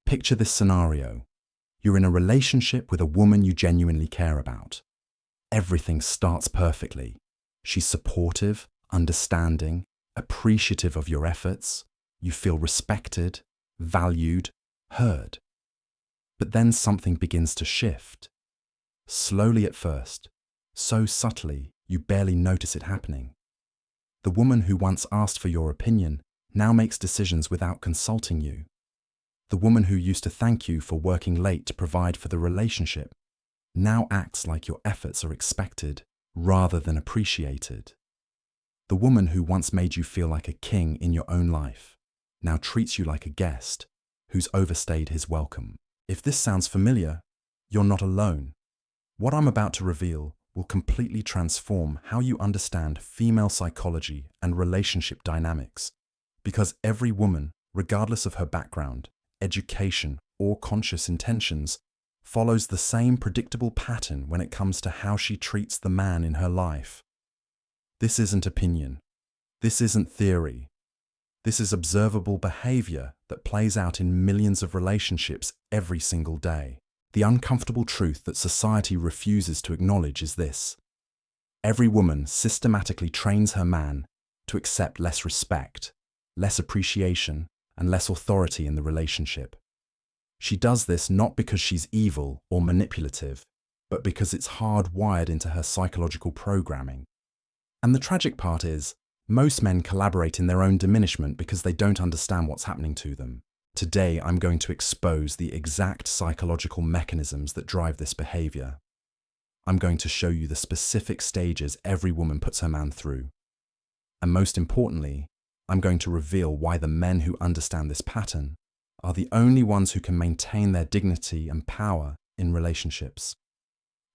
Picture this scenario. You're in a relationship with a woman you genuinely care about. Everything starts perfectly. She's supportive, understanding, appreciative of your efforts. You feel respected, valued, heard. But then something begins to shift. Slowly at first, so subtly you barely notice it happening. The woman who once asked for your opinion now makes decisions without consulting you. The woman who used to thank you for working late to provide for the relationship now acts like your efforts are expected rather than appreciated. The woman who once made you feel like a king in your own life now treats you like a guest who's overstayed his welcome. If this sounds familiar, you're not alone. What I'm about to reveal will completely transform how you understand female psychology and relationship dynamics, because every woman, regardless of her background, education, or conscious intentions, follows the same predictable pattern when it comes to how she treats the man in her life. This isn't opinion. This isn't theory. This is observable behavior that plays out in millions of relationships every single day. The uncomfortable truth that society refuses to acknowledge is this: every woman systematically trains her man to accept less respect, less appreciation, and less authority in the relationship. She does this not because she's evil or manipulative, but because it's hardwired into her psychological programming. And the tragic part is, most men collaborate in their own diminishment because they don't understand what's happening to them. Today, I'm going to expose the exact psychological mechanisms that drive this behavior. I'm going to show you the specific stages every woman puts her man through. And most importantly, I'm going to reveal why the men who understand this pattern are the only ones who can maintain their dignity and power in relationships.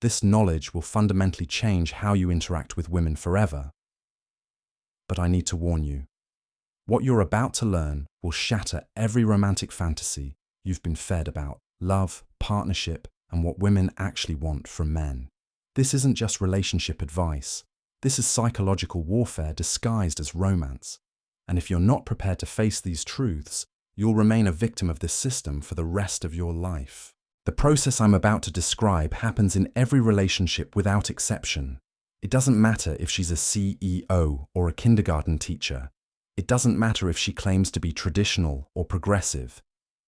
This knowledge will fundamentally change how you interact with women forever. But I need to warn you. What you're about to learn will shatter every romantic fantasy you've been fed about love, partnership, and what women actually want from men. This isn't just relationship advice. This is psychological warfare disguised as romance. And if you're not prepared to face these truths, you'll remain a victim of this system for the rest of your life. The process I'm about to describe happens in every relationship without exception. It doesn't matter if she's a CEO or a kindergarten teacher. It doesn't matter if she claims to be traditional or progressive.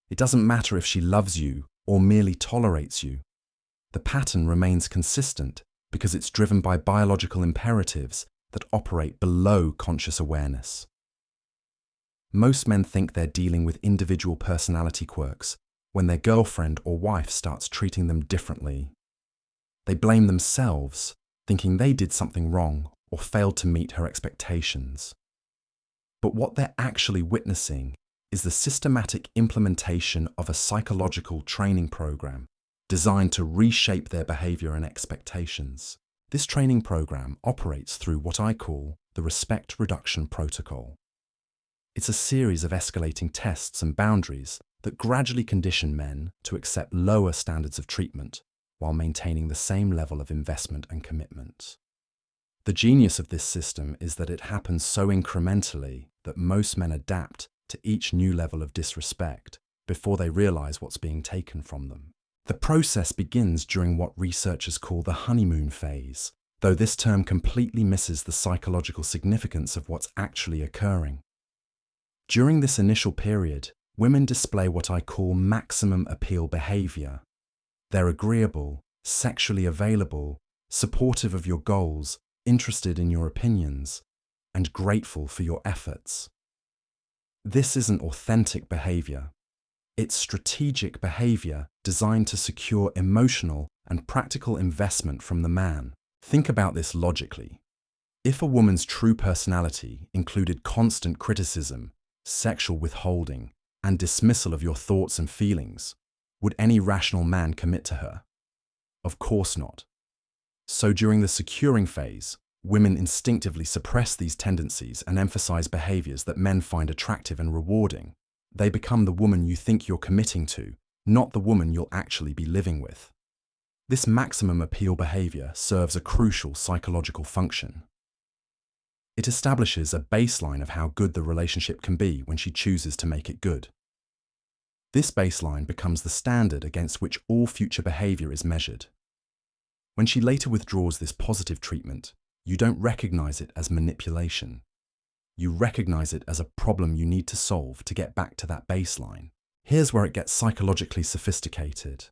It doesn't matter if she loves you or merely tolerates you. The pattern remains consistent because it's driven by biological imperatives that operate below conscious awareness. Most men think they're dealing with individual personality quirks when their girlfriend or wife starts treating them differently. They blame themselves, thinking they did something wrong or failed to meet her expectations. But what they're actually witnessing is the systematic implementation of a psychological training program designed to reshape their behavior and expectations. This training program operates through what I call the respect reduction protocol. It's a series of escalating tests and boundaries that gradually condition men to accept lower standards of treatment while maintaining the same level of investment and commitment. The genius of this system is that it happens so incrementally that most men adapt to each new level of disrespect before they realize what's being taken from them. The process begins during what researchers call the honeymoon phase, though this term completely misses the psychological significance of what's actually occurring. During this initial period, women display what I call maximum appeal behavior. They're agreeable, sexually available, supportive of your goals, interested in your opinions, and grateful for your efforts. This isn't authentic behavior. It's strategic behavior designed to secure emotional and practical investment from the man. Think about this logically. If a woman's true personality included constant criticism, sexual withholding, and dismissal of your thoughts and feelings, would any rational man commit to her? Of course not. So during the securing phase, women instinctively suppress these tendencies and emphasize behaviors that men find attractive and rewarding. They become the woman you think you're committing to, not the woman you'll actually be living with. This maximum appeal behavior serves a crucial psychological function. It establishes a baseline of how good the relationship can be when she chooses to make it good. This baseline becomes the standard against which all future behavior is measured. When she later withdraws this positive treatment, you don't recognize it as manipulation. You recognize it as a problem you need to solve to get back to that baseline. Here's where it gets psychologically sophisticated.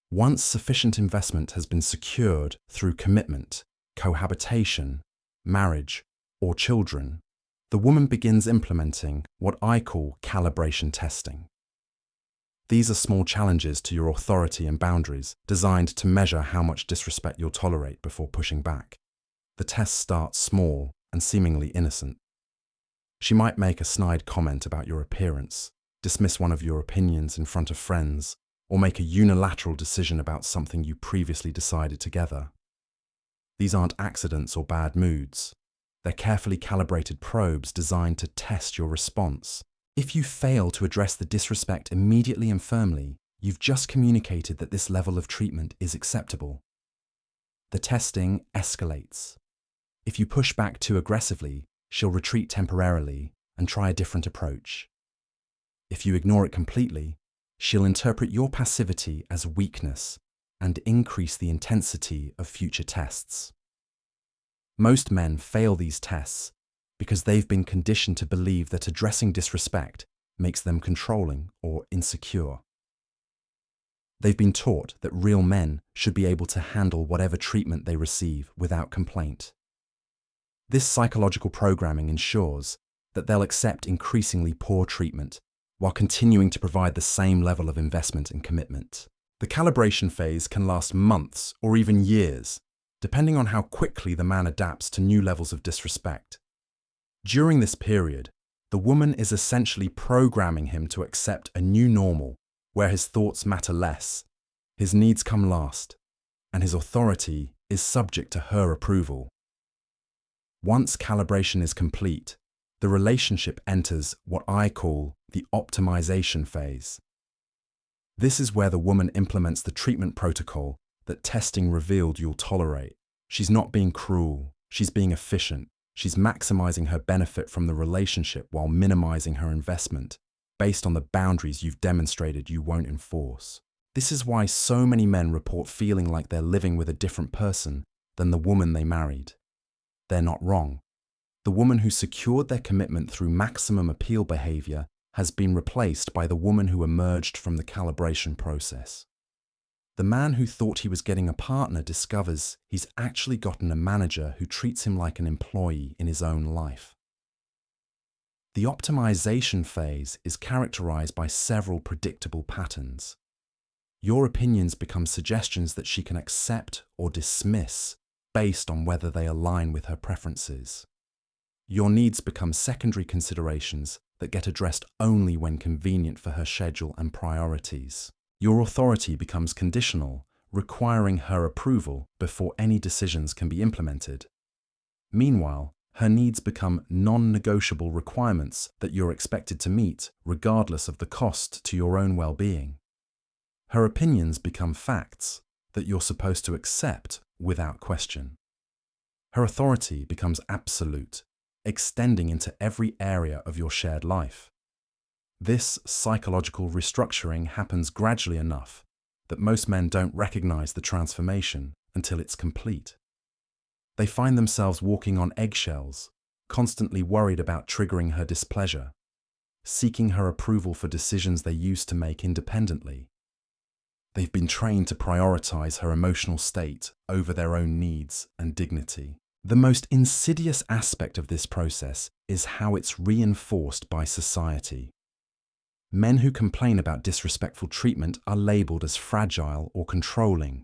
Once sufficient investment has been secured through commitment, cohabitation, marriage, or children, the woman begins implementing what I call calibration testing. These are small challenges to your authority and boundaries designed to measure how much disrespect you'll tolerate before pushing back. The tests start small and seemingly innocent. She might make a snide comment about your appearance, dismiss one of your opinions in front of friends, or make a unilateral decision about something you previously decided together. These aren't accidents or bad moods. They're carefully calibrated probes designed to test your response. If you fail to address the disrespect immediately and firmly, you've just communicated that this level of treatment is acceptable. The testing escalates. If you push back too aggressively, she'll retreat temporarily and try a different approach. If you ignore it completely, she'll interpret your passivity as weakness and increase the intensity of future tests. Most men fail these tests because they've been conditioned to believe that addressing disrespect makes them controlling or insecure. They've been taught that real men should be able to handle whatever treatment they receive without complaint. This psychological programming ensures that they'll accept increasingly poor treatment while continuing to provide the same level of investment and commitment. The calibration phase can last months or even years, depending on how quickly the man adapts to new levels of disrespect. During this period, the woman is essentially programming him to accept a new normal where his thoughts matter less, his needs come last, and his authority is subject to her approval. Once calibration is complete, the relationship enters what I call the optimization phase. This is where the woman implements the treatment protocol that testing revealed you'll tolerate. She's not being cruel, she's being efficient. She's maximizing her benefit from the relationship while minimizing her investment, based on the boundaries you've demonstrated you won't enforce. This is why so many men report feeling like they're living with a different person than the woman they married. They're not wrong. The woman who secured their commitment through maximum appeal behavior has been replaced by the woman who emerged from the calibration process. The man who thought he was getting a partner discovers he's actually gotten a manager who treats him like an employee in his own life. The optimization phase is characterized by several predictable patterns. Your opinions become suggestions that she can accept or dismiss based on whether they align with her preferences. Your needs become secondary considerations that get addressed only when convenient for her schedule and priorities. Your authority becomes conditional, requiring her approval before any decisions can be implemented. Meanwhile, her needs become non-negotiable requirements that you're expected to meet, regardless of the cost to your own well-being. Her opinions become facts that you're supposed to accept without question. Her authority becomes absolute, extending into every area of your shared life. This psychological restructuring happens gradually enough that most men don't recognize the transformation until it's complete. They find themselves walking on eggshells, constantly worried about triggering her displeasure, seeking her approval for decisions they used to make independently. They've been trained to prioritize her emotional state over their own needs and dignity. The most insidious aspect of this process is how it's reinforced by society. Men who complain about disrespectful treatment are labeled as fragile or controlling.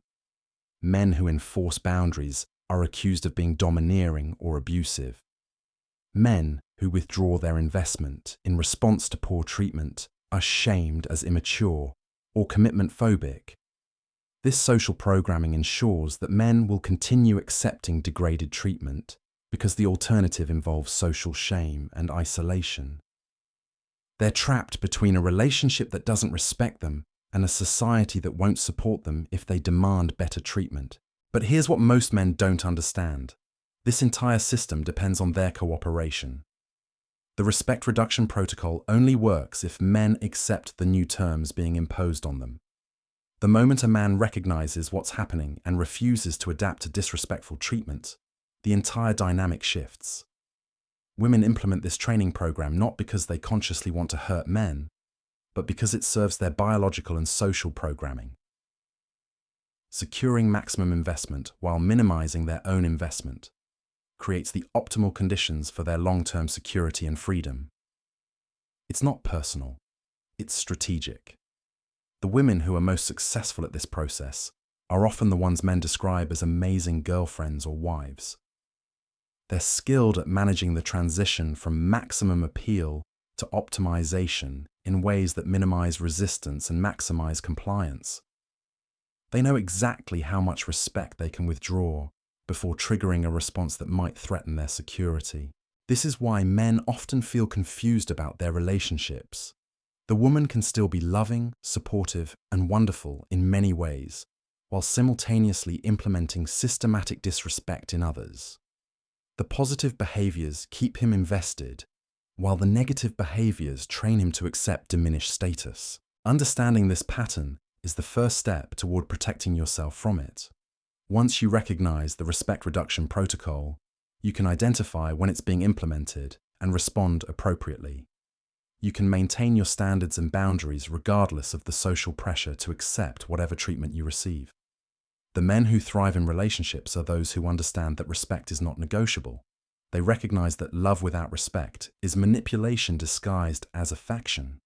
Men who enforce boundaries are accused of being domineering or abusive. Men who withdraw their investment in response to poor treatment are shamed as immature or commitment phobic. This social programming ensures that men will continue accepting degraded treatment because the alternative involves social shame and isolation. They're trapped between a relationship that doesn't respect them and a society that won't support them if they demand better treatment. But here's what most men don't understand. This entire system depends on their cooperation. The respect reduction protocol only works if men accept the new terms being imposed on them. The moment a man recognizes what's happening and refuses to adapt to disrespectful treatment, the entire dynamic shifts. Women implement this training program not because they consciously want to hurt men, but because it serves their biological and social programming. Securing maximum investment while minimizing their own investment creates the optimal conditions for their long-term security and freedom. It's not personal, it's strategic. The women who are most successful at this process are often the ones men describe as amazing girlfriends or wives. They're skilled at managing the transition from maximum appeal to optimization in ways that minimize resistance and maximize compliance. They know exactly how much respect they can withdraw before triggering a response that might threaten their security. This is why men often feel confused about their relationships. The woman can still be loving, supportive, and wonderful in many ways, while simultaneously implementing systematic disrespect in others. The positive behaviors keep him invested, while the negative behaviors train him to accept diminished status. Understanding this pattern is the first step toward protecting yourself from it. Once you recognize the respect reduction protocol, you can identify when it's being implemented and respond appropriately. You can maintain your standards and boundaries regardless of the social pressure to accept whatever treatment you receive. The men who thrive in relationships are those who understand that respect is not negotiable. They recognize that love without respect is manipulation disguised as affection.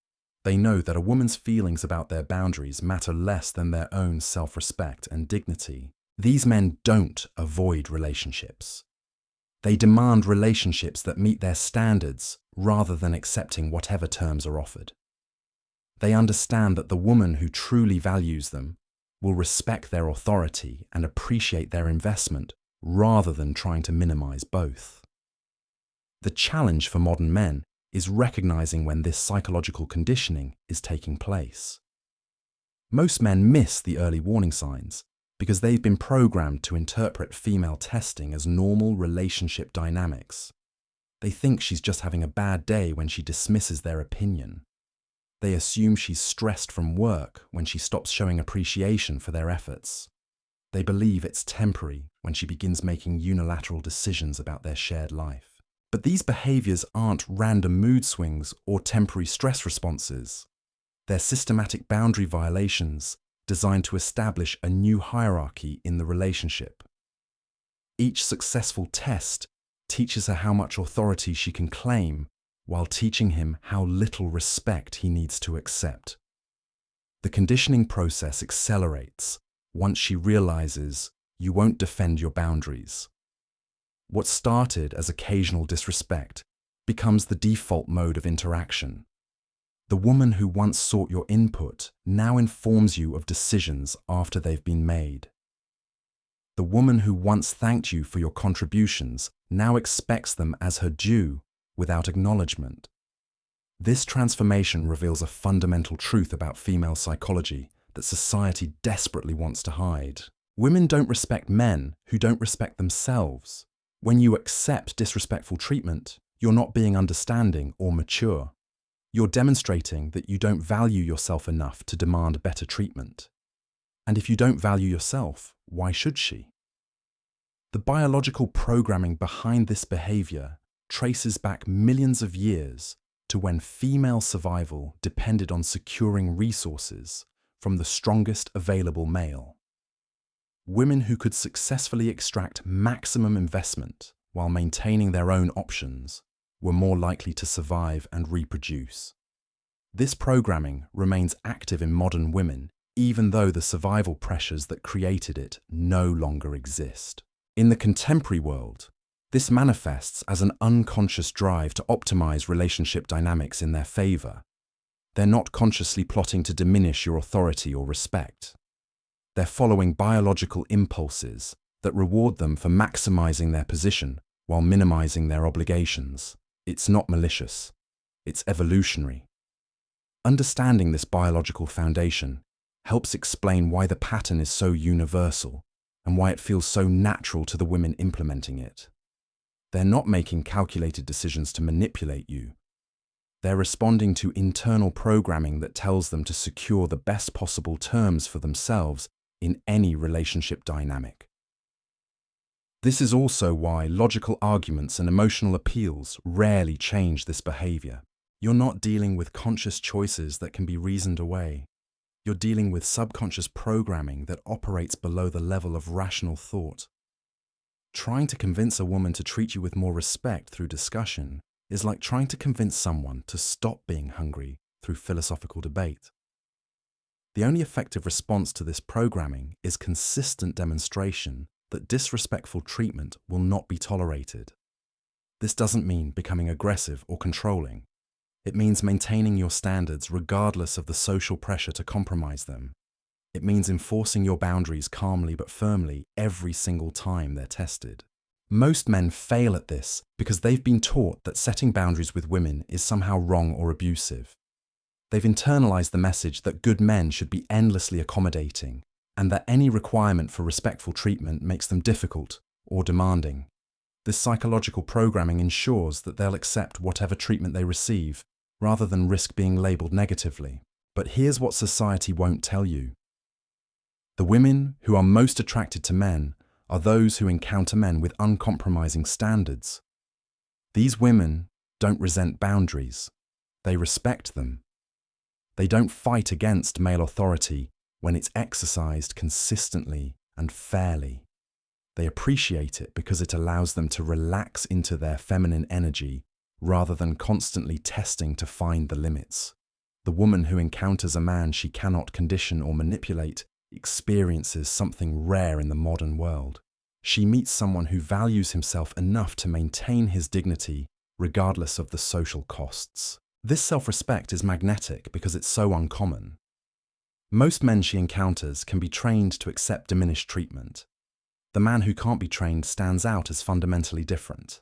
They know that a woman's feelings about their boundaries matter less than their own self-respect and dignity. These men don't avoid relationships. They demand relationships that meet their standards rather than accepting whatever terms are offered. They understand that the woman who truly values them will respect their authority and appreciate their investment rather than trying to minimize both. The challenge for modern men is recognizing when this psychological conditioning is taking place. Most men miss the early warning signs because they've been programmed to interpret female testing as normal relationship dynamics. They think she's just having a bad day when she dismisses their opinion. They assume she's stressed from work when she stops showing appreciation for their efforts. They believe it's temporary when she begins making unilateral decisions about their shared life. But these behaviors aren't random mood swings or temporary stress responses. They're systematic boundary violations designed to establish a new hierarchy in the relationship. Each successful test teaches her how much authority she can claim, while teaching him how little respect he needs to accept. The conditioning process accelerates once she realizes you won't defend your boundaries. What started as occasional disrespect becomes the default mode of interaction. The woman who once sought your input now informs you of decisions after they've been made. The woman who once thanked you for your contributions now expects them as her due without acknowledgement. This transformation reveals a fundamental truth about female psychology that society desperately wants to hide. Women don't respect men who don't respect themselves. When you accept disrespectful treatment, you're not being understanding or mature. You're demonstrating that you don't value yourself enough to demand better treatment. And if you don't value yourself, why should she? The biological programming behind this behavior traces back millions of years to when female survival depended on securing resources from the strongest available male. Women who could successfully extract maximum investment while maintaining their own options were more likely to survive and reproduce. This programming remains active in modern women, even though the survival pressures that created it no longer exist. In the contemporary world, this manifests as an unconscious drive to optimize relationship dynamics in their favor. They're not consciously plotting to diminish your authority or respect. They're following biological impulses that reward them for maximizing their position while minimizing their obligations. It's not malicious. It's evolutionary. Understanding this biological foundation helps explain why the pattern is so universal and why it feels so natural to the women implementing it. They're not making calculated decisions to manipulate you. They're responding to internal programming that tells them to secure the best possible terms for themselves in any relationship dynamic. This is also why logical arguments and emotional appeals rarely change this behavior. You're not dealing with conscious choices that can be reasoned away. You're dealing with subconscious programming that operates below the level of rational thought. Trying to convince a woman to treat you with more respect through discussion is like trying to convince someone to stop being hungry through philosophical debate. The only effective response to this programming is consistent demonstration that disrespectful treatment will not be tolerated. This doesn't mean becoming aggressive or controlling. It means maintaining your standards regardless of the social pressure to compromise them. It means enforcing your boundaries calmly but firmly every single time they're tested. Most men fail at this because they've been taught that setting boundaries with women is somehow wrong or abusive. They've internalized the message that good men should be endlessly accommodating, and that any requirement for respectful treatment makes them difficult or demanding. This psychological programming ensures that they'll accept whatever treatment they receive, rather than risk being labeled negatively. But here's what society won't tell you. The women who are most attracted to men are those who encounter men with uncompromising standards. These women don't resent boundaries. They respect them. They don't fight against male authority when it's exercised consistently and fairly. They appreciate it because it allows them to relax into their feminine energy rather than constantly testing to find the limits. The woman who encounters a man she cannot condition or manipulate experiences something rare in the modern world. She meets someone who values himself enough to maintain his dignity regardless of the social costs. This self-respect is magnetic because it's so uncommon. Most men she encounters can be trained to accept diminished treatment. The man who can't be trained stands out as fundamentally different.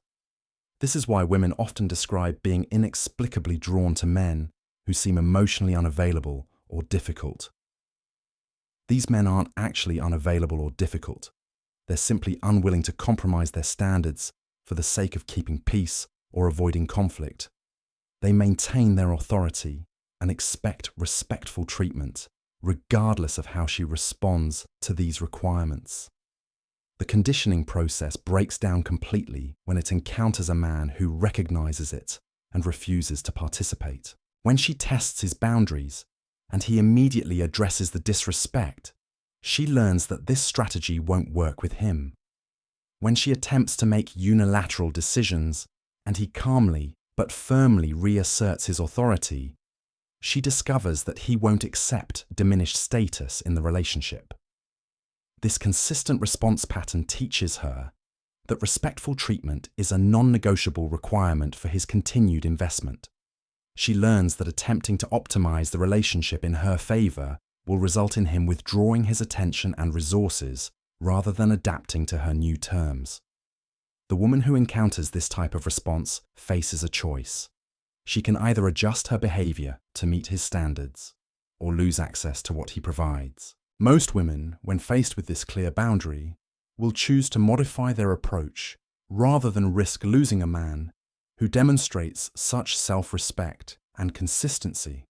This is why women often describe being inexplicably drawn to men who seem emotionally unavailable or difficult. These men aren't actually unavailable or difficult. They're simply unwilling to compromise their standards for the sake of keeping peace or avoiding conflict. They maintain their authority and expect respectful treatment, regardless of how she responds to these requirements. The conditioning process breaks down completely when it encounters a man who recognizes it and refuses to participate. When she tests his boundaries and he immediately addresses the disrespect, she learns that this strategy won't work with him. When she attempts to make unilateral decisions and he calmly but firmly reasserts his authority, she discovers that he won't accept diminished status in the relationship. This consistent response pattern teaches her that respectful treatment is a non-negotiable requirement for his continued investment. She learns that attempting to optimize the relationship in her favor will result in him withdrawing his attention and resources rather than adapting to her new terms. The woman who encounters this type of response faces a choice. She can either adjust her behavior to meet his standards or lose access to what he provides. Most women, when faced with this clear boundary, will choose to modify their approach rather than risk losing a man who demonstrates such self-respect and consistency.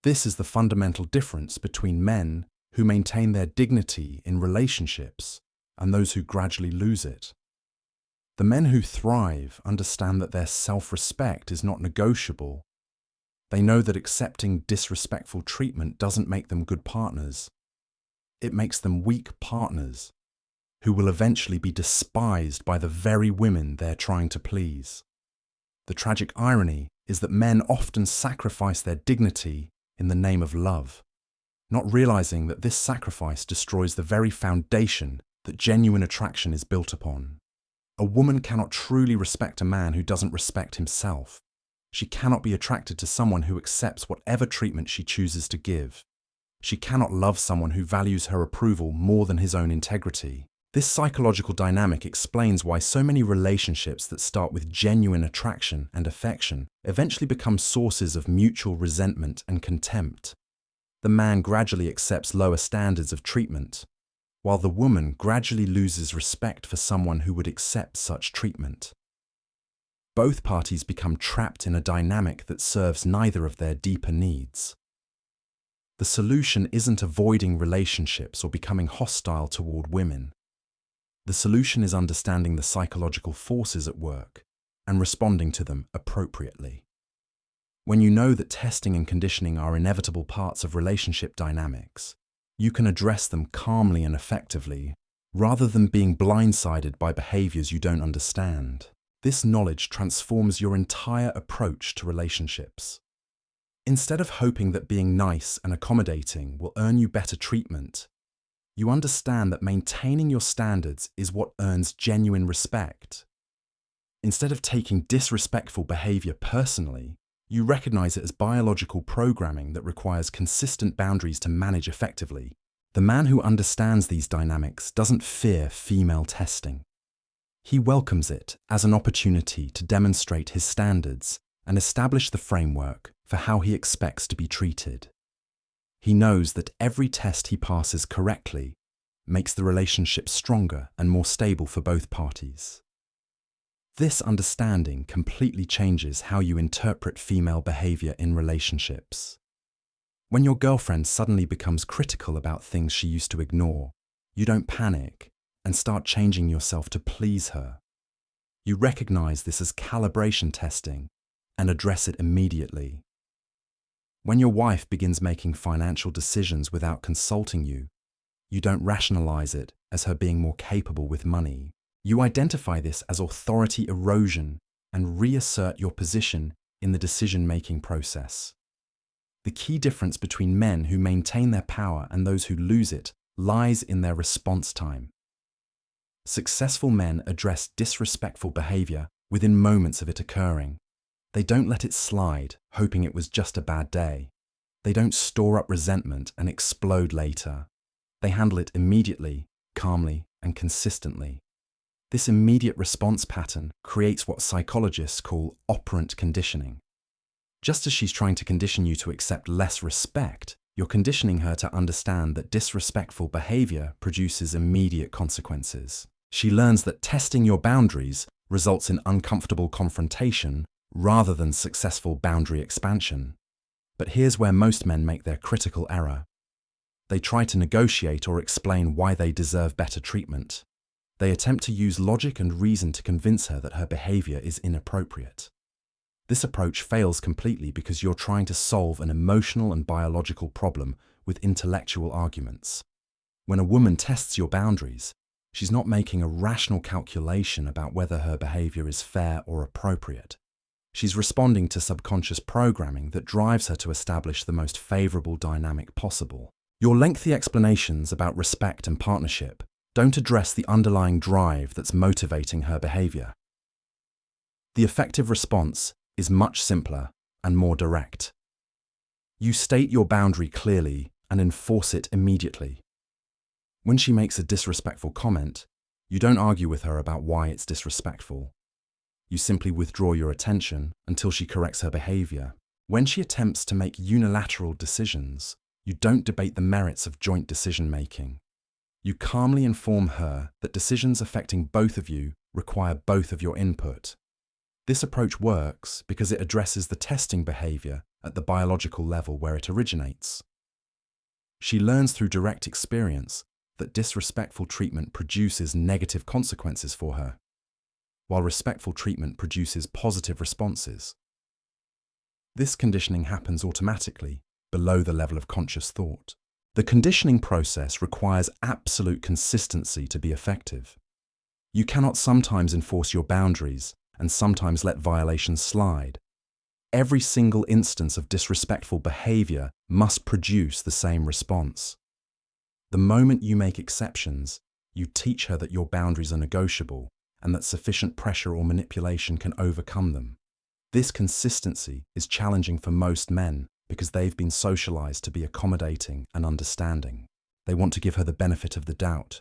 This is the fundamental difference between men who maintain their dignity in relationships and those who gradually lose it. The men who thrive understand that their self-respect is not negotiable. They know that accepting disrespectful treatment doesn't make them good partners. It makes them weak partners who will eventually be despised by the very women they're trying to please. The tragic irony is that men often sacrifice their dignity in the name of love, not realizing that this sacrifice destroys the very foundation that genuine attraction is built upon. A woman cannot truly respect a man who doesn't respect himself. She cannot be attracted to someone who accepts whatever treatment she chooses to give. She cannot love someone who values her approval more than his own integrity. This psychological dynamic explains why so many relationships that start with genuine attraction and affection eventually become sources of mutual resentment and contempt. The man gradually accepts lower standards of treatment, while the woman gradually loses respect for someone who would accept such treatment. both parties become trapped in a dynamic that serves neither of their deeper needs. The solution isn't avoiding relationships or becoming hostile toward women. The solution is understanding the psychological forces at work and responding to them appropriately. When you know that testing and conditioning are inevitable parts of relationship dynamics, you can address them calmly and effectively, rather than being blindsided by behaviors you don't understand. This knowledge transforms your entire approach to relationships. Instead of hoping that being nice and accommodating will earn you better treatment, you understand that maintaining your standards is what earns genuine respect. Instead of taking disrespectful behavior personally, you recognize it as biological programming that requires consistent boundaries to manage effectively. The man who understands these dynamics doesn't fear female testing. He welcomes it as an opportunity to demonstrate his standards and establish the framework for how he expects to be treated. He knows that every test he passes correctly makes the relationship stronger and more stable for both parties. This understanding completely changes how you interpret female behavior in relationships. When your girlfriend suddenly becomes critical about things she used to ignore, you don't panic and start changing yourself to please her. You recognize this as calibration testing and address it immediately. When your wife begins making financial decisions without consulting you, you don't rationalize it as her being more capable with money. You identify this as authority erosion and reassert your position in the decision-making process. The key difference between men who maintain their power and those who lose it lies in their response time. Successful men address disrespectful behavior within moments of it occurring. They don't let it slide, hoping it was just a bad day. They don't store up resentment and explode later. They handle it immediately, calmly, and consistently. This immediate response pattern creates what psychologists call operant conditioning. Just as she's trying to condition you to accept less respect, you're conditioning her to understand that disrespectful behavior produces immediate consequences. She learns that testing your boundaries results in uncomfortable confrontation rather than successful boundary expansion. But here's where most men make their critical error. They try to negotiate or explain why they deserve better treatment. They attempt to use logic and reason to convince her that her behavior is inappropriate. This approach fails completely because you're trying to solve an emotional and biological problem with intellectual arguments. When a woman tests your boundaries, she's not making a rational calculation about whether her behavior is fair or appropriate. She's responding to subconscious programming that drives her to establish the most favorable dynamic possible. Your lengthy explanations about respect and partnership don't address the underlying drive that's motivating her behavior. The effective response is much simpler and more direct. You state your boundary clearly and enforce it immediately. When she makes a disrespectful comment, you don't argue with her about why it's disrespectful. You simply withdraw your attention until she corrects her behavior. When she attempts to make unilateral decisions, you don't debate the merits of joint decision-making. You calmly inform her that decisions affecting both of you require both of your input. This approach works because it addresses the testing behavior at the biological level where it originates. She learns through direct experience that disrespectful treatment produces negative consequences for her, while respectful treatment produces positive responses. This conditioning happens automatically, below the level of conscious thought. The conditioning process requires absolute consistency to be effective. You cannot sometimes enforce your boundaries and sometimes let violations slide. Every single instance of disrespectful behavior must produce the same response. The moment you make exceptions, you teach her that your boundaries are negotiable and that sufficient pressure or manipulation can overcome them. This consistency is challenging for most men because they've been socialized to be accommodating and understanding. They want to give her the benefit of the doubt.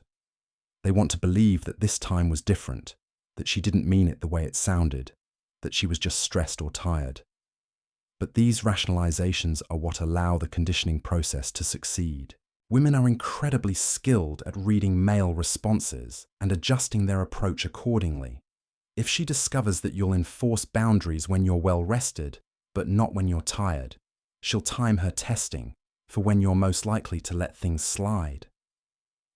They want to believe that this time was different, that she didn't mean it the way it sounded, that she was just stressed or tired. But these rationalizations are what allow the conditioning process to succeed. Women are incredibly skilled at reading male responses and adjusting their approach accordingly. If she discovers that you'll enforce boundaries when you're well rested, but not when you're tired, she'll time her testing for when you're most likely to let things slide.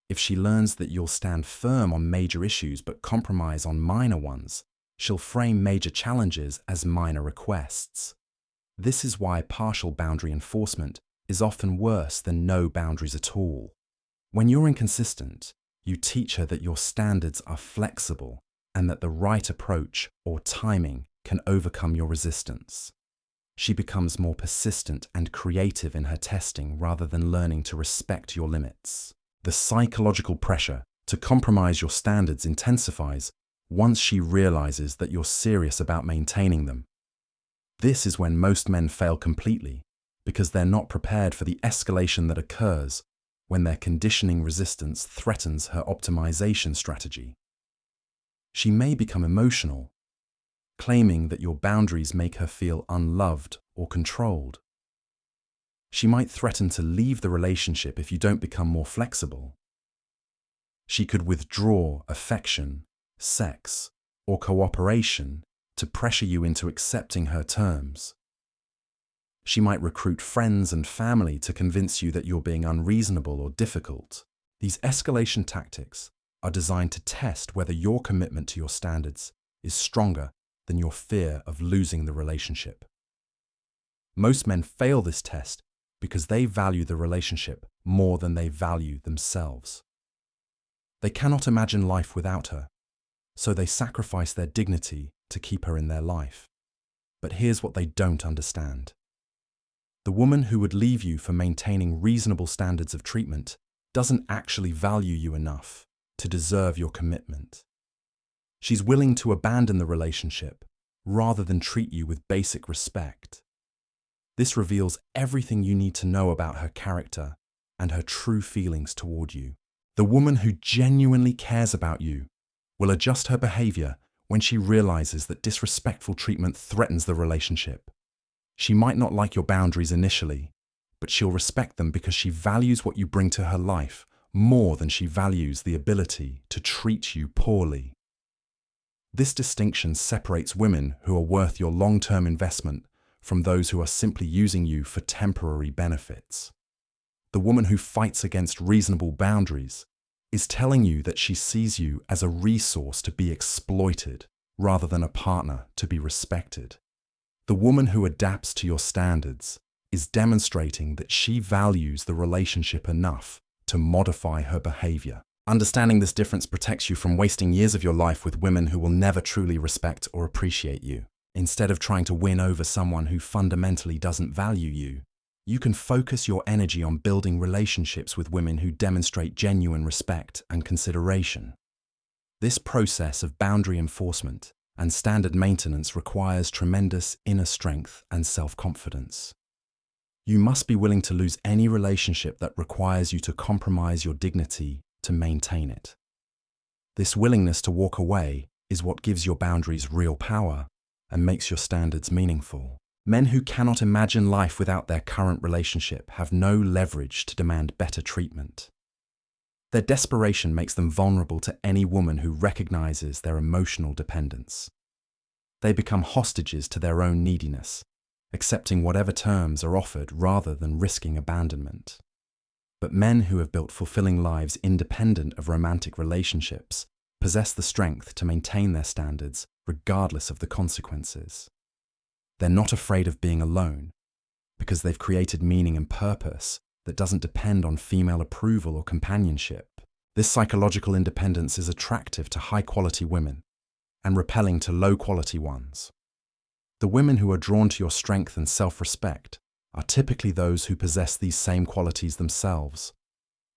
If she learns that you'll stand firm on major issues but compromise on minor ones, she'll frame major challenges as minor requests. This is why partial boundary enforcement is often worse than no boundaries at all. When you're inconsistent, you teach her that your standards are flexible and that the right approach or timing can overcome your resistance. She becomes more persistent and creative in her testing rather than learning to respect your limits. The psychological pressure to compromise your standards intensifies once she realizes that you're serious about maintaining them. This is when most men fail completely, because they're not prepared for the escalation that occurs when their conditioning resistance threatens her optimization strategy. She may become emotional, claiming that your boundaries make her feel unloved or controlled. She might threaten to leave the relationship if you don't become more flexible. She could withdraw affection, sex, or cooperation to pressure you into accepting her terms. She might recruit friends and family to convince you that you're being unreasonable or difficult. These escalation tactics are designed to test whether your commitment to your standards is stronger than your fear of losing the relationship. Most men fail this test because they value the relationship more than they value themselves. They cannot imagine life without her, so they sacrifice their dignity to keep her in their life. But here's what they don't understand. The woman who would leave you for maintaining reasonable standards of treatment doesn't actually value you enough to deserve your commitment. She's willing to abandon the relationship rather than treat you with basic respect. This reveals everything you need to know about her character and her true feelings toward you. The woman who genuinely cares about you will adjust her behavior when she realizes that disrespectful treatment threatens the relationship. She might not like your boundaries initially, but she'll respect them because she values what you bring to her life more than she values the ability to treat you poorly. This distinction separates women who are worth your long-term investment from those who are simply using you for temporary benefits. The woman who fights against reasonable boundaries is telling you that she sees you as a resource to be exploited rather than a partner to be respected. The woman who adapts to your standards is demonstrating that she values the relationship enough to modify her behavior. Understanding this difference protects you from wasting years of your life with women who will never truly respect or appreciate you. Instead of trying to win over someone who fundamentally doesn't value you, you can focus your energy on building relationships with women who demonstrate genuine respect and consideration. This process of boundary enforcement and standard maintenance requires tremendous inner strength and self-confidence. You must be willing to lose any relationship that requires you to compromise your dignity to maintain it. This willingness to walk away is what gives your boundaries real power and makes your standards meaningful. Men who cannot imagine life without their current relationship have no leverage to demand better treatment. Their desperation makes them vulnerable to any woman who recognizes their emotional dependence. They become hostages to their own neediness, accepting whatever terms are offered rather than risking abandonment. But men who have built fulfilling lives independent of romantic relationships possess the strength to maintain their standards regardless of the consequences. They're not afraid of being alone because they've created meaning and purpose that doesn't depend on female approval or companionship. This psychological independence is attractive to high-quality women and repelling to low-quality ones. The women who are drawn to your strength and self-respect are typically those who possess these same qualities themselves.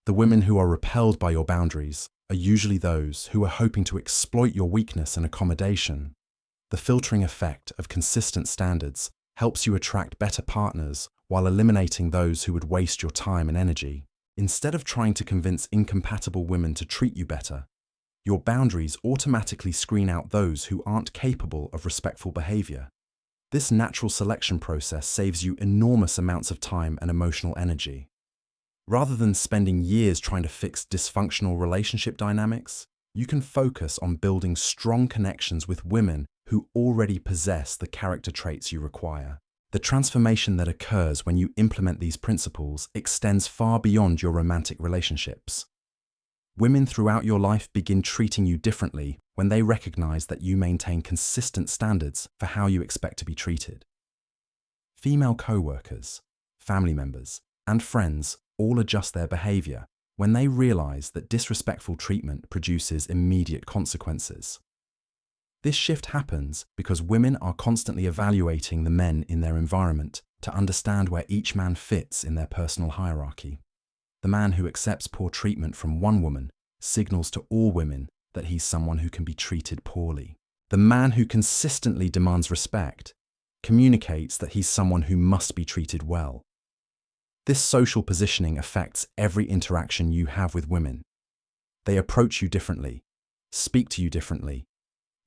The women who are repelled by your boundaries are usually those who are hoping to exploit your weakness and accommodation. The filtering effect of consistent standards helps you attract better partners while eliminating those who would waste your time and energy. Instead of trying to convince incompatible women to treat you better, your boundaries automatically screen out those who aren't capable of respectful behavior. This natural selection process saves you enormous amounts of time and emotional energy. Rather than spending years trying to fix dysfunctional relationship dynamics, You can focus on building strong connections with women who already possess the character traits you require. The transformation that occurs when you implement these principles extends far beyond your romantic relationships. Women throughout your life begin treating you differently when they recognize that you maintain consistent standards for how you expect to be treated. Female co-workers, family members, and friends all adjust their behavior when they realize that disrespectful treatment produces immediate consequences. This shift happens because women are constantly evaluating the men in their environment to understand where each man fits in their personal hierarchy. The man who accepts poor treatment from one woman signals to all women that he's someone who can be treated poorly. The man who consistently demands respect communicates that he's someone who must be treated well. This social positioning affects every interaction you have with women. They approach you differently, speak to you differently,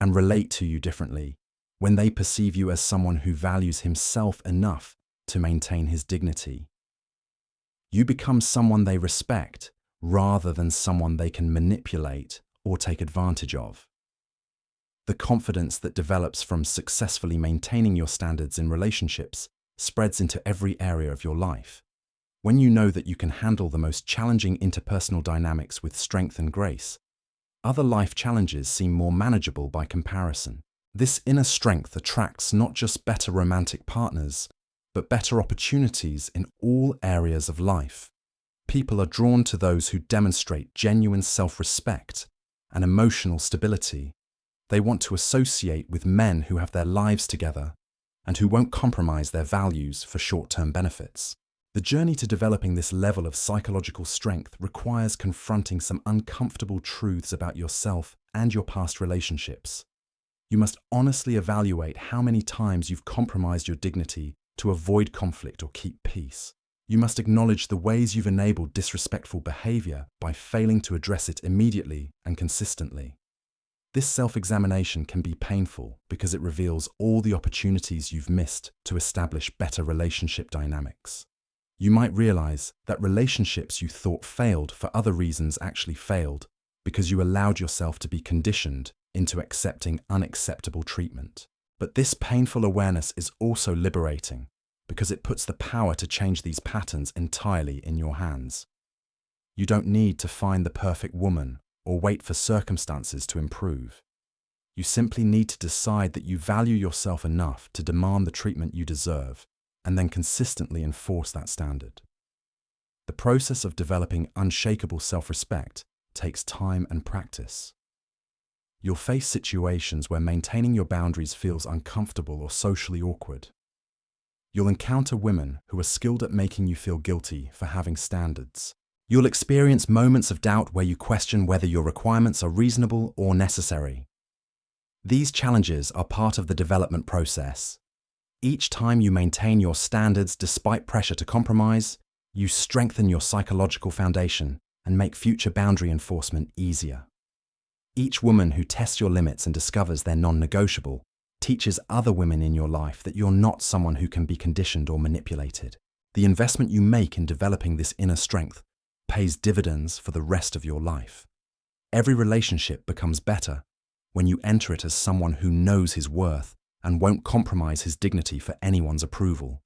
and relate to you differently when they perceive you as someone who values himself enough to maintain his dignity. You become someone they respect rather than someone they can manipulate or take advantage of. The confidence that develops from successfully maintaining your standards in relationships spreads into every area of your life. When you know that you can handle the most challenging interpersonal dynamics with strength and grace, other life challenges seem more manageable by comparison. This inner strength attracts not just better romantic partners, but better opportunities in all areas of life. People are drawn to those who demonstrate genuine self-respect and emotional stability. They want to associate with men who have their lives together and who won't compromise their values for short-term benefits. The journey to developing this level of psychological strength requires confronting some uncomfortable truths about yourself and your past relationships. You must honestly evaluate how many times you've compromised your dignity to avoid conflict or keep peace. You must acknowledge the ways you've enabled disrespectful behavior by failing to address it immediately and consistently. This self-examination can be painful because it reveals all the opportunities you've missed to establish better relationship dynamics. You might realize that relationships you thought failed for other reasons actually failed because you allowed yourself to be conditioned into accepting unacceptable treatment. But this painful awareness is also liberating because it puts the power to change these patterns entirely in your hands. You don't need to find the perfect woman or wait for circumstances to improve. You simply need to decide that you value yourself enough to demand the treatment you deserve and then consistently enforce that standard. The process of developing unshakable self-respect takes time and practice. You'll face situations where maintaining your boundaries feels uncomfortable or socially awkward. You'll encounter women who are skilled at making you feel guilty for having standards. You'll experience moments of doubt where you question whether your requirements are reasonable or necessary. These challenges are part of the development process. Each time you maintain your standards despite pressure to compromise, you strengthen your psychological foundation and make future boundary enforcement easier. Each woman who tests your limits and discovers they're non-negotiable teaches other women in your life that you're not someone who can be conditioned or manipulated. The investment you make in developing this inner strength pays dividends for the rest of your life. Every relationship becomes better when you enter it as someone who knows his worth and won't compromise his dignity for anyone's approval.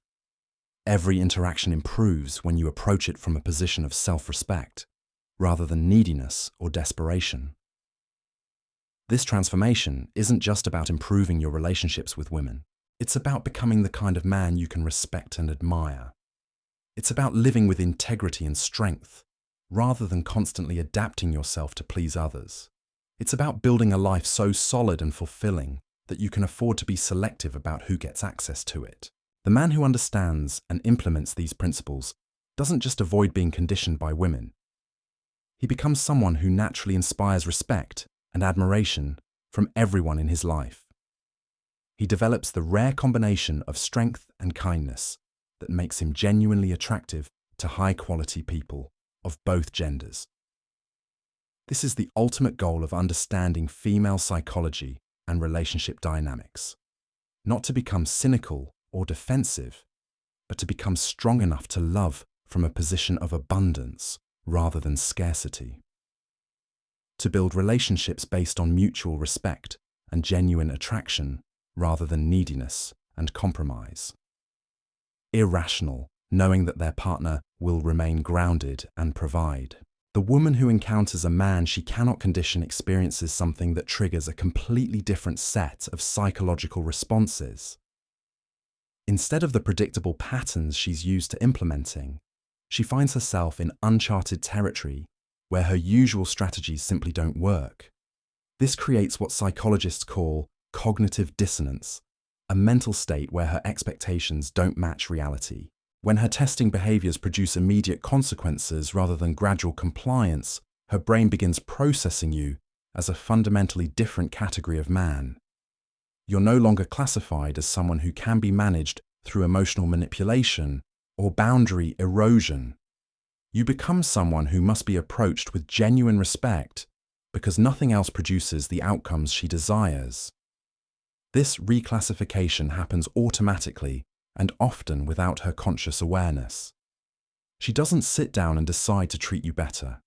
Every interaction improves when you approach it from a position of self-respect, rather than neediness or desperation. This transformation isn't just about improving your relationships with women. It's about becoming the kind of man you can respect and admire. It's about living with integrity and strength, rather than constantly adapting yourself to please others. It's about building a life so solid and fulfilling that you can afford to be selective about who gets access to it. The man who understands and implements these principles doesn't just avoid being conditioned by women. He becomes someone who naturally inspires respect and admiration from everyone in his life. He develops the rare combination of strength and kindness that makes him genuinely attractive to high-quality people of both genders. This is the ultimate goal of understanding female psychology and relationship dynamics. Not to become cynical or defensive, but to become strong enough to love from a position of abundance rather than scarcity. to build relationships based on mutual respect and genuine attraction rather than neediness and compromise. Irrational, knowing that their partner will remain grounded and provide. The woman who encounters a man she cannot condition experiences something that triggers a completely different set of psychological responses. Instead of the predictable patterns she's used to implementing, she finds herself in uncharted territory where her usual strategies simply don't work. This creates what psychologists call cognitive dissonance, a mental state where her expectations don't match reality. When her testing behaviors produce immediate consequences rather than gradual compliance, her brain begins processing you as a fundamentally different category of man. You're no longer classified as someone who can be managed through emotional manipulation or boundary erosion. You become someone who must be approached with genuine respect because nothing else produces the outcomes she desires. This reclassification happens automatically and often without her conscious awareness. She doesn't sit down and decide to treat you better.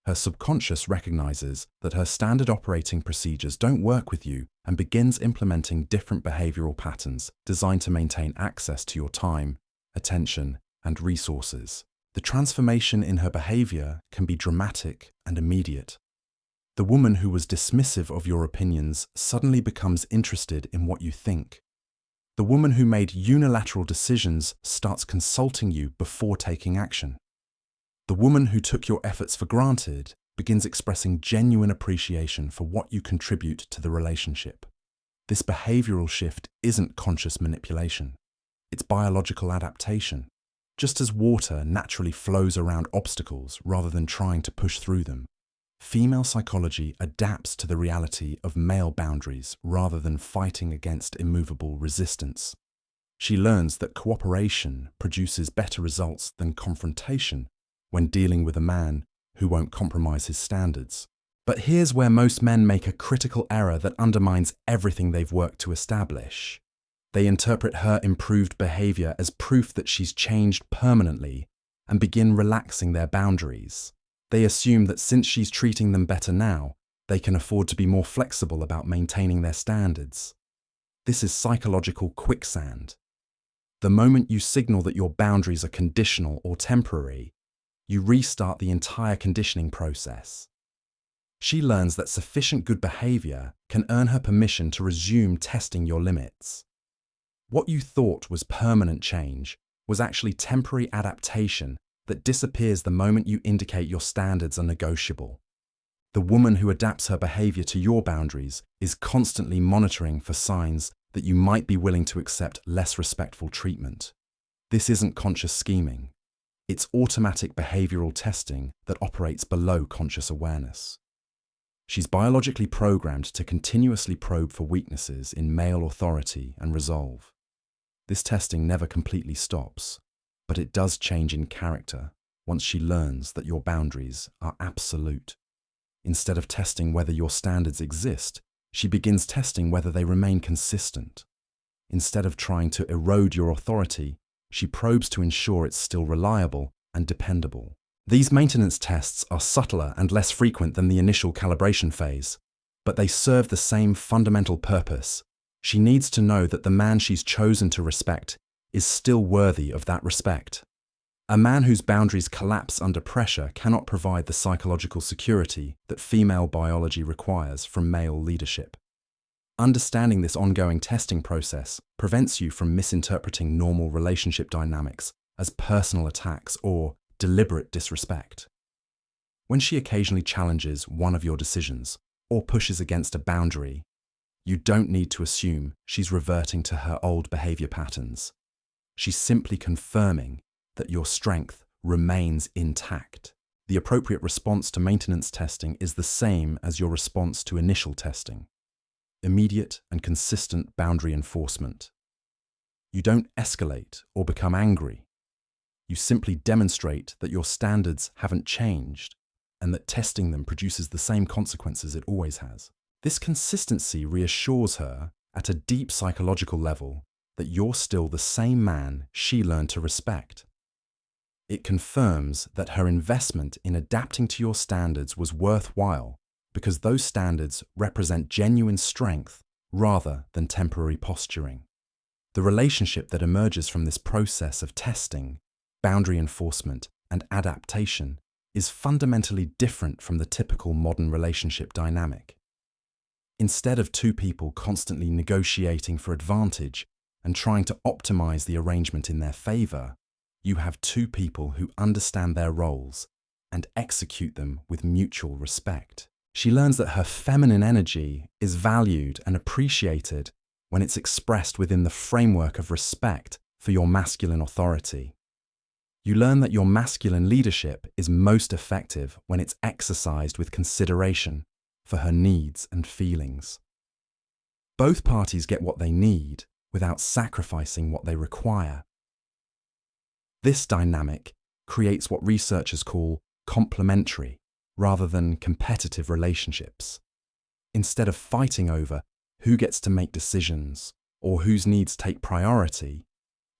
Her subconscious recognizes that her standard operating procedures don't work with you and begins implementing different behavioral patterns designed to maintain access to your time, attention, and resources. The transformation in her behavior can be dramatic and immediate. The woman who was dismissive of your opinions suddenly becomes interested in what you think. The woman who made unilateral decisions starts consulting you before taking action. The woman who took your efforts for granted begins expressing genuine appreciation for what you contribute to the relationship. This behavioral shift isn't conscious manipulation. It's biological adaptation. Just as water naturally flows around obstacles rather than trying to push through them, female psychology adapts to the reality of male boundaries rather than fighting against immovable resistance. She learns that cooperation produces better results than confrontation when dealing with a man who won't compromise his standards. But here's where most men make a critical error that undermines everything they've worked to establish. They interpret her improved behavior as proof that she's changed permanently and begin relaxing their boundaries. They assume that since she's treating them better now, they can afford to be more flexible about maintaining their standards. This is psychological quicksand. The moment you signal that your boundaries are conditional or temporary, you restart the entire conditioning process. She learns that sufficient good behavior can earn her permission to resume testing your limits. What you thought was permanent change was actually temporary adaptation that disappears the moment you indicate your standards are negotiable. The woman who adapts her behavior to your boundaries is constantly monitoring for signs that you might be willing to accept less respectful treatment. This isn't conscious scheming. It's automatic behavioral testing that operates below conscious awareness. She's biologically programmed to continuously probe for weaknesses in male authority and resolve. This testing never completely stops, but it does change in character once she learns that your boundaries are absolute. Instead of testing whether your standards exist, she begins testing whether they remain consistent. Instead of trying to erode your authority, she probes to ensure it's still reliable and dependable. These maintenance tests are subtler and less frequent than the initial calibration phase, but they serve the same fundamental purpose. She needs to know that the man she's chosen to respect is still worthy of that respect. A man whose boundaries collapse under pressure cannot provide the psychological security that female biology requires from male leadership. Understanding this ongoing testing process prevents you from misinterpreting normal relationship dynamics as personal attacks or deliberate disrespect. When she occasionally challenges one of your decisions or pushes against a boundary, you don't need to assume she's reverting to her old behavior patterns. She's simply confirming that your strength remains intact. The appropriate response to maintenance testing is the same as your response to initial testing: immediate and consistent boundary enforcement. You don't escalate or become angry. You simply demonstrate that your standards haven't changed and that testing them produces the same consequences it always has. This consistency reassures her at a deep psychological level that you're still the same man she learned to respect. It confirms that her investment in adapting to your standards was worthwhile because those standards represent genuine strength rather than temporary posturing. The relationship that emerges from this process of testing, boundary enforcement, and adaptation is fundamentally different from the typical modern relationship dynamic. Instead of two people constantly negotiating for advantage and trying to optimize the arrangement in their favor, you have two people who understand their roles and execute them with mutual respect. She learns that her feminine energy is valued and appreciated when it's expressed within the framework of respect for your masculine authority. You learn that your masculine leadership is most effective when it's exercised with consideration for her needs and feelings. Both parties get what they need without sacrificing what they require. This dynamic creates what researchers call complementary rather than competitive relationships. Instead of fighting over who gets to make decisions or whose needs take priority,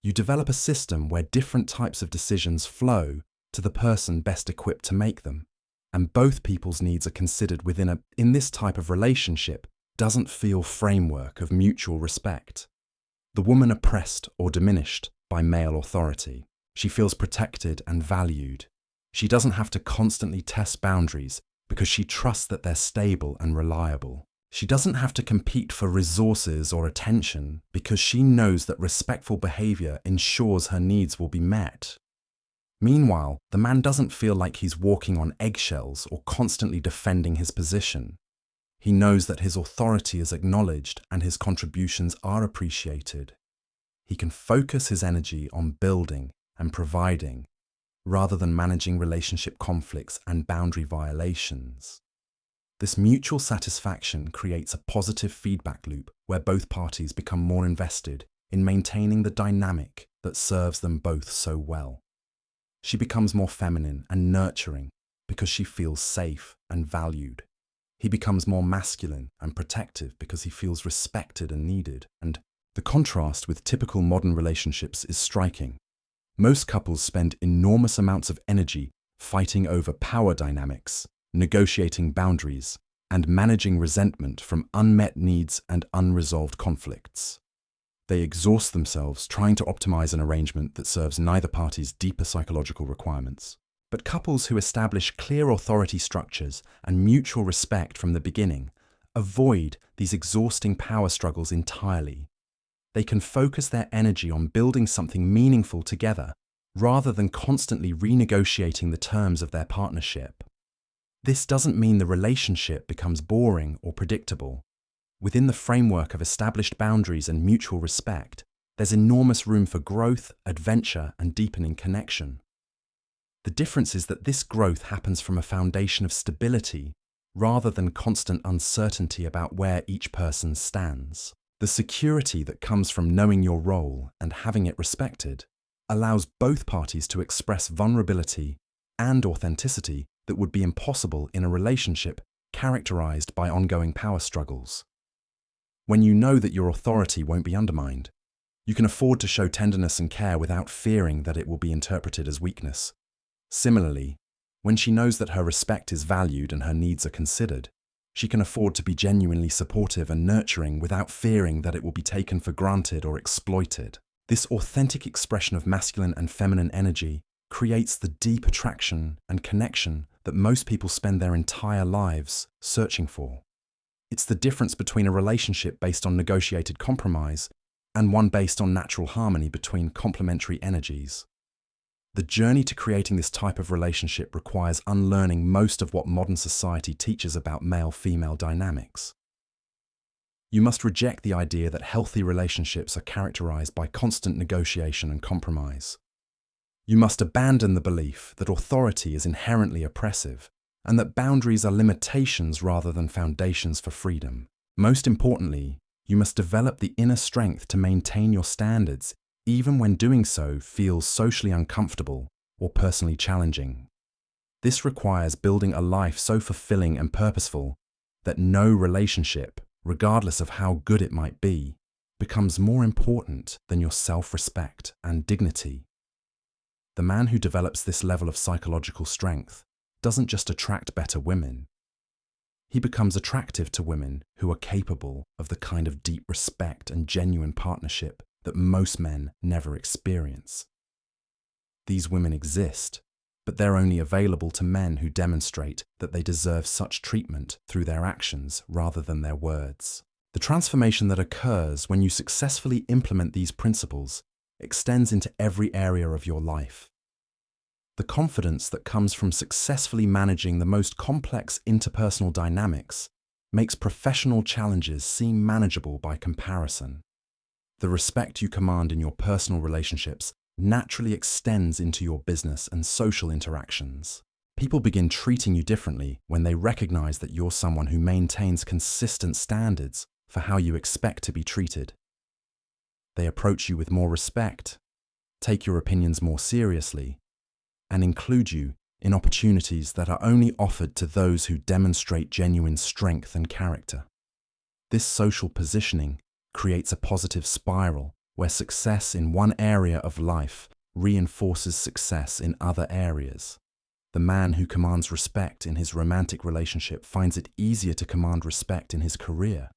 you develop a system where different types of decisions flow to the person best equipped to make them, and both people's needs are considered in this type of relationship doesn't feel framework of mutual respect. The woman oppressed or diminished by male authority. She feels protected and valued. She doesn't have to constantly test boundaries because she trusts that they're stable and reliable. She doesn't have to compete for resources or attention because she knows that respectful behavior ensures her needs will be met. Meanwhile, the man doesn't feel like he's walking on eggshells or constantly defending his position. He knows that his authority is acknowledged and his contributions are appreciated. He can focus his energy on building and providing rather than managing relationship conflicts and boundary violations. This mutual satisfaction creates a positive feedback loop where both parties become more invested in maintaining the dynamic that serves them both so well. She becomes more feminine and nurturing because she feels safe and valued. He becomes more masculine and protective because he feels respected and needed. And the contrast with typical modern relationships is striking. Most couples spend enormous amounts of energy fighting over power dynamics, negotiating boundaries, and managing resentment from unmet needs and unresolved conflicts. They exhaust themselves trying to optimize an arrangement that serves neither party's deeper psychological requirements. But couples who establish clear authority structures and mutual respect from the beginning avoid these exhausting power struggles entirely. They can focus their energy on building something meaningful together rather than constantly renegotiating the terms of their partnership. This doesn't mean the relationship becomes boring or predictable. Within the framework of established boundaries and mutual respect, there's enormous room for growth, adventure, and deepening connection. The difference is that this growth happens from a foundation of stability rather than constant uncertainty about where each person stands. The security that comes from knowing your role and having it respected allows both parties to express vulnerability and authenticity that would be impossible in a relationship characterized by ongoing power struggles. When you know that your authority won't be undermined, you can afford to show tenderness and care without fearing that it will be interpreted as weakness. Similarly, when she knows that her respect is valued and her needs are considered, she can afford to be genuinely supportive and nurturing without fearing that it will be taken for granted or exploited. This authentic expression of masculine and feminine energy creates the deep attraction and connection that most people spend their entire lives searching for. It's the difference between a relationship based on negotiated compromise and one based on natural harmony between complementary energies. The journey to creating this type of relationship requires unlearning most of what modern society teaches about male-female dynamics. You must reject the idea that healthy relationships are characterized by constant negotiation and compromise. You must abandon the belief that authority is inherently oppressive and that boundaries are limitations rather than foundations for freedom. Most importantly, you must develop the inner strength to maintain your standards even when doing so feels socially uncomfortable or personally challenging. This requires building a life so fulfilling and purposeful that no relationship, regardless of how good it might be, becomes more important than your self-respect and dignity. The man who develops this level of psychological strength doesn't just attract better women. He becomes attractive to women who are capable of the kind of deep respect and genuine partnership that most men never experience. These women exist, but they're only available to men who demonstrate that they deserve such treatment through their actions rather than their words. The transformation that occurs when you successfully implement these principles extends into every area of your life. The confidence that comes from successfully managing the most complex interpersonal dynamics makes professional challenges seem manageable by comparison. The respect you command in your personal relationships naturally extends into your business and social interactions. People begin treating you differently when they recognize that you're someone who maintains consistent standards for how you expect to be treated. They approach you with more respect, take your opinions more seriously, and include you in opportunities that are only offered to those who demonstrate genuine strength and character. This social positioning creates a positive spiral where success in one area of life reinforces success in other areas. The man who commands respect in his romantic relationship finds it easier to command respect in his career.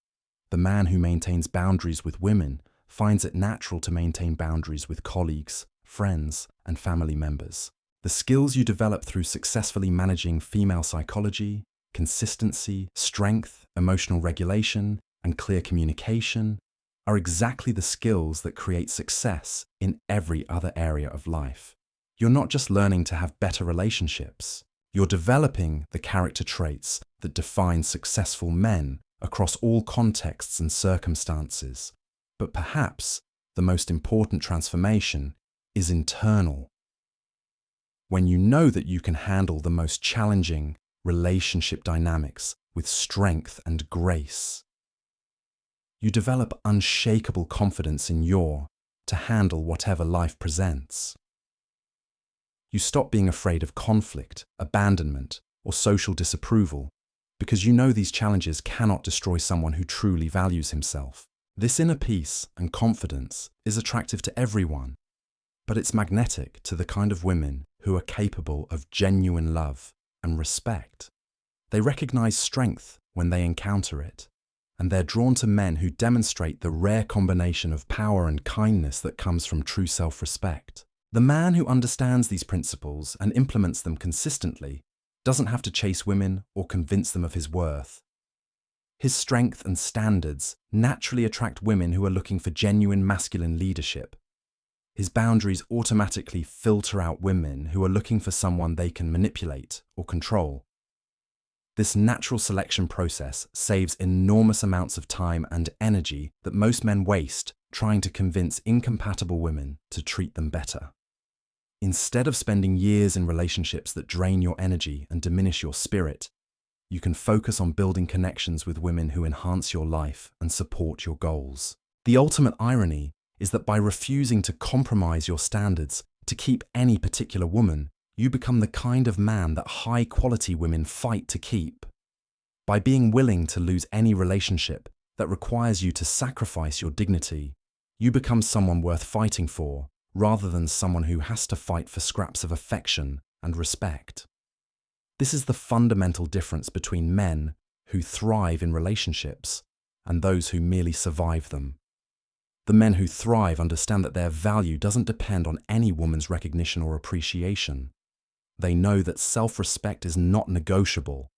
The man who maintains boundaries with women finds it natural to maintain boundaries with colleagues, friends, and family members. The skills you develop through successfully managing female psychology, consistency, strength, emotional regulation, and clear communication are exactly the skills that create success in every other area of life. You're not just learning to have better relationships, you're developing the character traits that define successful men across all contexts and circumstances. But perhaps the most important transformation is internal. When you know that you can handle the most challenging relationship dynamics with strength and grace, you develop unshakable confidence in to handle whatever life presents. You stop being afraid of conflict, abandonment, or social disapproval because you know these challenges cannot destroy someone who truly values himself. This inner peace and confidence is attractive to everyone, but it's magnetic to the kind of women who are capable of genuine love and respect. They recognize strength when they encounter it, and they're drawn to men who demonstrate the rare combination of power and kindness that comes from true self-respect. The man who understands these principles and implements them consistently doesn't have to chase women or convince them of his worth. His strength and standards naturally attract women who are looking for genuine masculine leadership. His boundaries automatically filter out women who are looking for someone they can manipulate or control. This natural selection process saves enormous amounts of time and energy that most men waste trying to convince incompatible women to treat them better. Instead of spending years in relationships that drain your energy and diminish your spirit, you can focus on building connections with women who enhance your life and support your goals. The ultimate irony is that by refusing to compromise your standards to keep any particular woman, you become the kind of man that high-quality women fight to keep. By being willing to lose any relationship that requires you to sacrifice your dignity, you become someone worth fighting for, rather than someone who has to fight for scraps of affection and respect. This is the fundamental difference between men who thrive in relationships and those who merely survive them. The men who thrive understand that their value doesn't depend on any woman's recognition or appreciation. They know that self-respect is not negotiable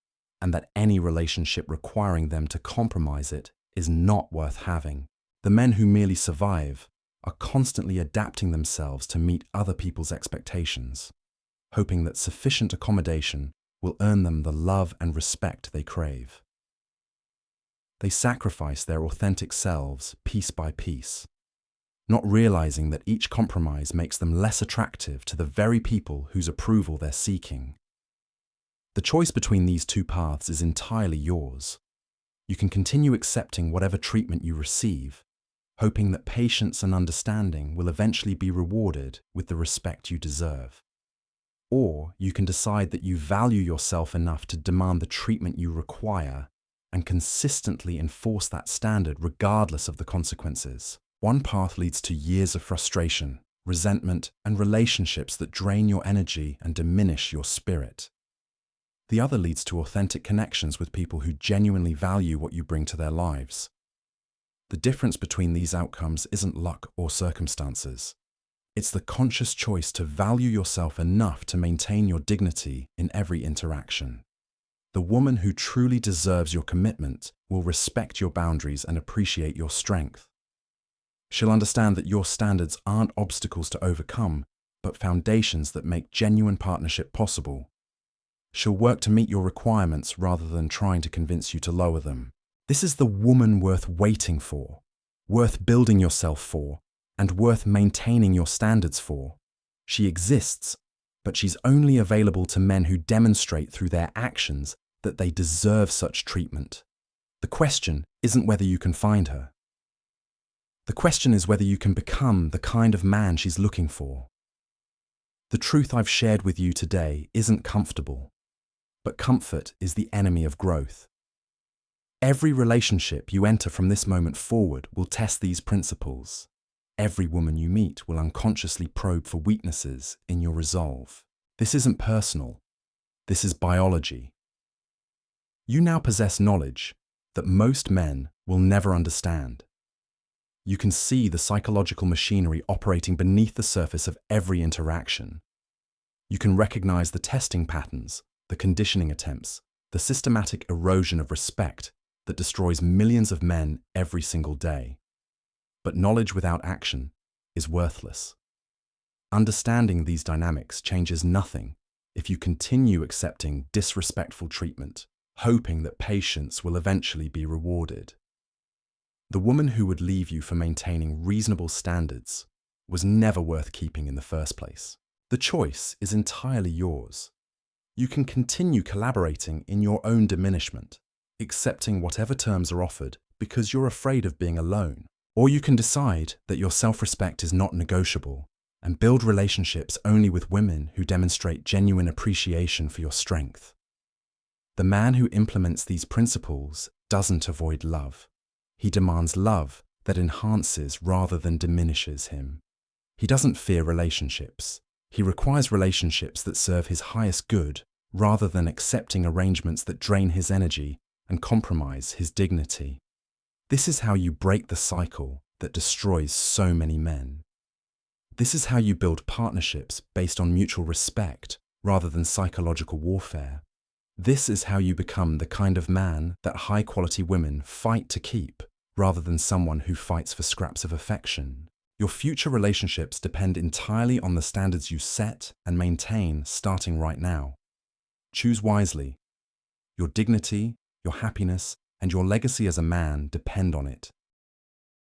and that any relationship requiring them to compromise it is not worth having. The men who merely survive are constantly adapting themselves to meet other people's expectations, hoping that sufficient accommodation will earn them the love and respect they crave. They sacrifice their authentic selves piece by piece, not realizing that each compromise makes them less attractive to the very people whose approval they're seeking. The choice between these two paths is entirely yours. You can continue accepting whatever treatment you receive, hoping that patience and understanding will eventually be rewarded with the respect you deserve. Or you can decide that you value yourself enough to demand the treatment you require and consistently enforce that standard regardless of the consequences. One path leads to years of frustration, resentment, and relationships that drain your energy and diminish your spirit. The other leads to authentic connections with people who genuinely value what you bring to their lives. The difference between these outcomes isn't luck or circumstances. It's the conscious choice to value yourself enough to maintain your dignity in every interaction. The woman who truly deserves your commitment will respect your boundaries and appreciate your strength. She'll understand that your standards aren't obstacles to overcome, but foundations that make genuine partnership possible. She'll work to meet your requirements rather than trying to convince you to lower them. This is the woman worth waiting for, worth building yourself for, and worth maintaining your standards for. She exists, but she's only available to men who demonstrate through their actions that they deserve such treatment. The question isn't whether you can find her. The question is whether you can become the kind of man she's looking for. The truth I've shared with you today isn't comfortable, but comfort is the enemy of growth. Every relationship you enter from this moment forward will test these principles. Every woman you meet will unconsciously probe for weaknesses in your resolve. This isn't personal. This is biology. You now possess knowledge that most men will never understand. You can see the psychological machinery operating beneath the surface of every interaction. You can recognize the testing patterns, the conditioning attempts, the systematic erosion of respect that destroys millions of men every single day. But knowledge without action is worthless. Understanding these dynamics changes nothing if you continue accepting disrespectful treatment, hoping that patience will eventually be rewarded. The woman who would leave you for maintaining reasonable standards was never worth keeping in the first place. The choice is entirely yours. You can continue collaborating in your own diminishment, accepting whatever terms are offered because you're afraid of being alone. Or you can decide that your self-respect is not negotiable and build relationships only with women who demonstrate genuine appreciation for your strength. The man who implements these principles doesn't avoid love. He demands love that enhances rather than diminishes him. He doesn't fear relationships. He requires relationships that serve his highest good rather than accepting arrangements that drain his energy and compromise his dignity. This is how you break the cycle that destroys so many men. This is how you build partnerships based on mutual respect rather than psychological warfare. This is how you become the kind of man that high-quality women fight to keep rather than someone who fights for scraps of affection. Your future relationships depend entirely on the standards you set and maintain starting right now. Choose wisely. Your dignity, your happiness, and your legacy as a man depend on it.